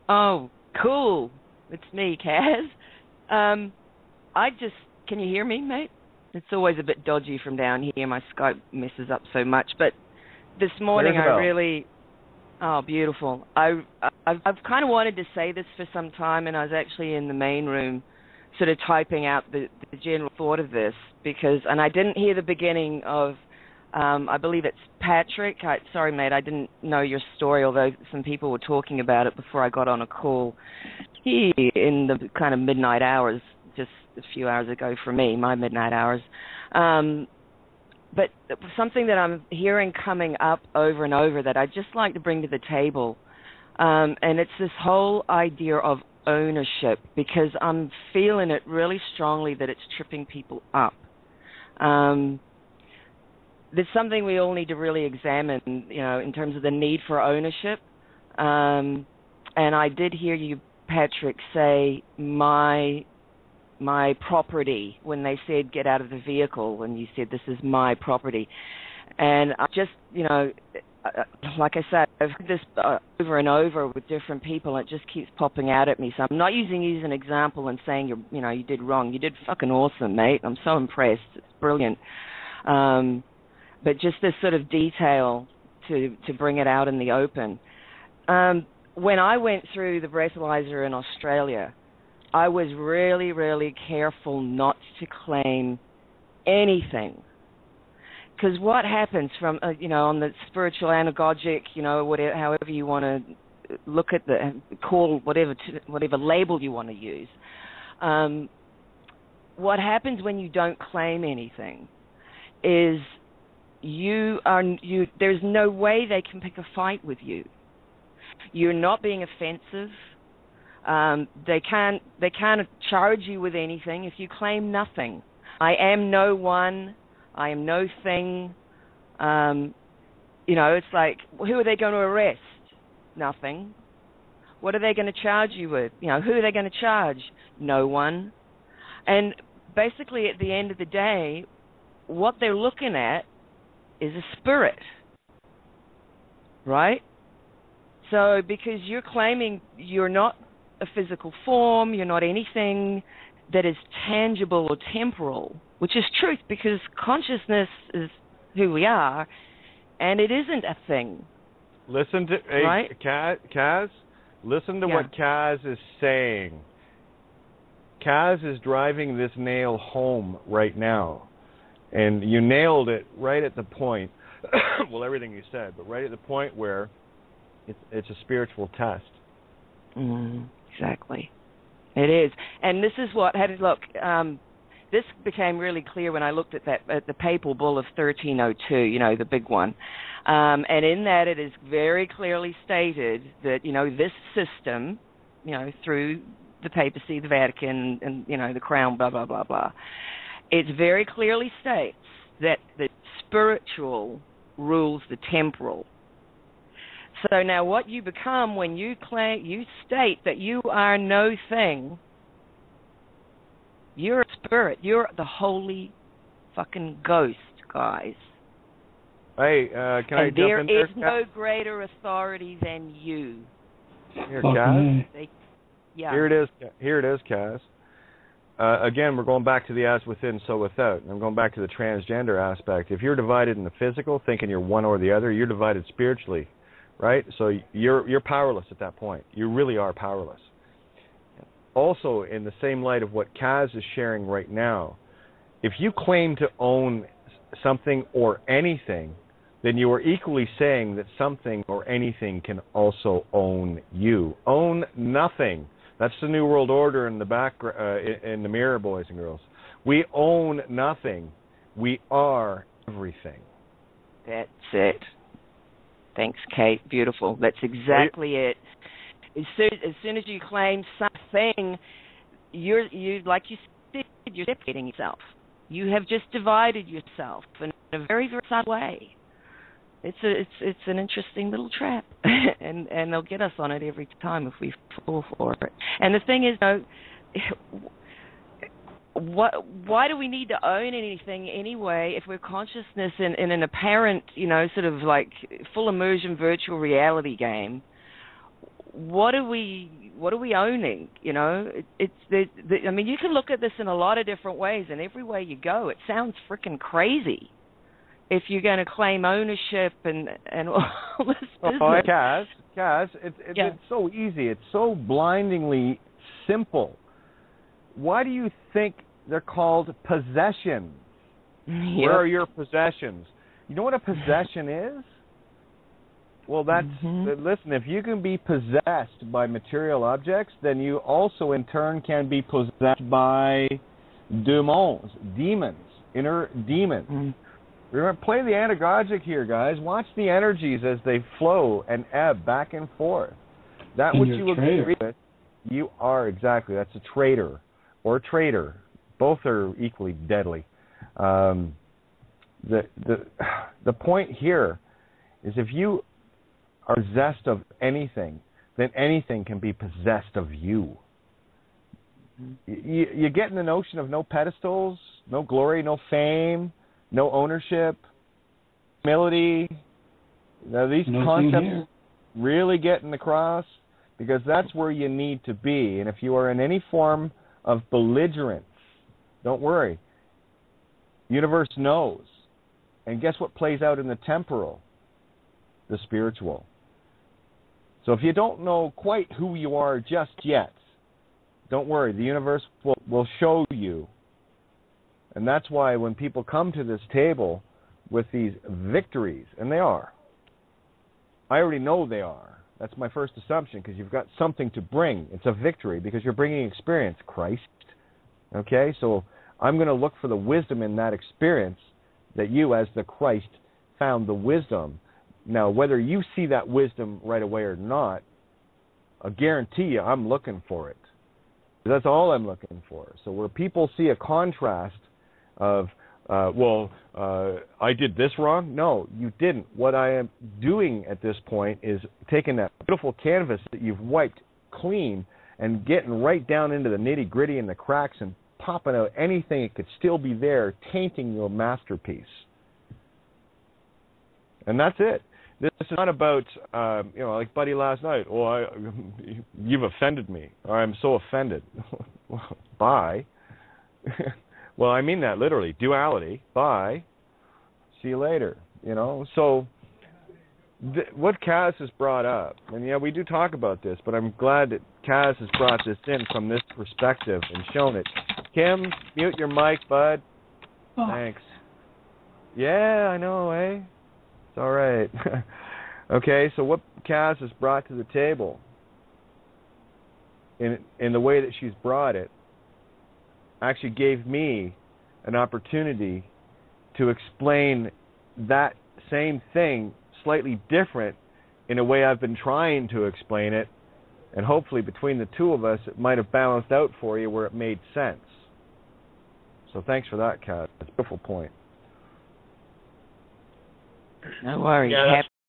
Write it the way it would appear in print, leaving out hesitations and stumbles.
Oh, cool. It's me, Kaz. Um, can you hear me, mate? It's always a bit dodgy from down here. My Skype messes up so much. But this Clear morning as a I bell. really, oh, beautiful. I've kind of wanted to say this for some time, and I was actually in the main room sort of typing out the general thought of this and I didn't hear the beginning of, I believe it's Patrick. Sorry, mate, I didn't know your story, although some people were talking about it before I got on a call here in the kind of midnight hours, just a few hours ago for me, my midnight hours. But something that I'm hearing coming up over and over that I'd just like to bring to the table, and it's this whole idea of ownership, because I'm feeling it really strongly that it's tripping people up. There's something we all need to really examine, in terms of the need for ownership. And I did hear you, Patrick, say my property when they said get out of the vehicle, and you said this is my property. And I just, like I said, I've heard this over and over with different people, and it just keeps popping out at me. So I'm not using you as an example and saying you did wrong. You did fucking awesome, mate. I'm so impressed. It's brilliant. But just this sort of detail to bring it out in the open. When I went through the breathalyzer in Australia, I was really, really careful not to claim anything. Because what happens from, on the spiritual anagogic, whatever, however you want to look at whatever label you want to use, what happens when you don't claim anything is there's no way they can pick a fight with you. You're not being offensive. They can't charge you with anything if you claim nothing. I am no one. I am no thing. It's like, who are they going to arrest? Nothing. What are they going to charge you with? Who are they going to charge? No one. And basically, at the end of the day, what they're looking at is a spirit, right? So because you're claiming you're not a physical form, you're not anything that is tangible or temporal, which is truth, because consciousness is who we are, and it isn't a thing. Listen to right? Kaz. Listen to what Kaz is saying. Kaz is driving this nail home right now, and you nailed it right at the point. Well, everything you said, but right at the point where it's a spiritual test. Exactly. It is. And this is what had look. This became really clear when I looked at the papal bull of 1302. The big one. And in that, it is very clearly stated that this system, through the papacy, the Vatican, and the crown, blah blah blah blah. It very clearly states that the spiritual rules the temporal. So now what you become when you state that you are no thing, you're a spirit. You're the holy fucking ghost, guys. Hey, can I jump in there? And there is no greater authority than you. Here, Kaz. Yeah. Here it is, Kaz. Again, we're going back to the as within, so without. I'm going back to the transgender aspect. If you're divided in the physical, thinking you're one or the other, you're divided spiritually, right? So you're powerless at that point. You really are powerless. Also, in the same light of what Kaz is sharing right now, if you claim to own something or anything, then you are equally saying that something or anything can also own you. Own nothing. That's the New World Order in the back, in the mirror, boys and girls. We own nothing. We are everything. That's it. Thanks, Kate. Beautiful. That's exactly it. As soon as you claim something, you like you said, you're separating yourself. You have just divided yourself in a very, very subtle way. It's an interesting little trap, and they'll get us on it every time if we fall for it. And the thing is, why do we need to own anything anyway if we're consciousness in an apparent, sort of like full immersion virtual reality game? what are we owning? You know, I mean, you can look at this in a lot of different ways, and every way you go, it sounds freaking crazy. If you're going to claim ownership and all this business. Oh, Kaz, it's so easy. It's so blindingly simple. Why do you think they're called possessions? Yep. Where are your possessions? You know what a possession is? Well, that's, listen, if you can be possessed by material objects, then you also in turn can be possessed by demons, inner demons. Remember, play the anagogic here, guys. Watch the energies as they flow and ebb back and forth. That which you agree with, you are exactly. That's a traitor or traitor. Both are equally deadly. The point here is if you are possessed of anything, then anything can be possessed of you. You get in the notion of no pedestals, no glory, no fame, no ownership, humility. Now these concepts really getting across, because that's where you need to be. And if you are in any form of belligerence, don't worry. Universe knows. And guess what plays out in the temporal? The spiritual. So if you don't know quite who you are just yet, don't worry. The universe will show you. And that's why when people come to this table with these victories, and they are, I already know they are. That's my first assumption, because you've got something to bring. It's a victory because you're bringing experience, Christ. Okay? So I'm going to look for the wisdom in that experience that you, as the Christ, found the wisdom. Now, whether you see that wisdom right away or not, I guarantee you I'm looking for it. That's all I'm looking for. So where people see a contrast of, I did this wrong. No, you didn't. What I am doing at this point is taking that beautiful canvas that you've wiped clean and getting right down into the nitty-gritty and the cracks and popping out anything that could still be there, tainting your masterpiece. And that's it. This is not about, like Buddy last night. Oh, you've offended me, or I'm so offended. Bye. Well, I mean that literally. Duality. Bye. See you later. So what Kaz has brought up, and yeah, we do talk about this, but I'm glad that Kaz has brought this in from this perspective and shown it. Kim, mute your mic, bud. Oh. Thanks. Yeah, I know, eh? It's all right. Okay, so what Kaz has brought to the table, in the way that she's brought it, actually gave me an opportunity to explain that same thing slightly different in a way I've been trying to explain it, and hopefully between the two of us it might have balanced out for you where it made sense. So thanks for that, Kaz. That's a beautiful point. No worries. Yeah,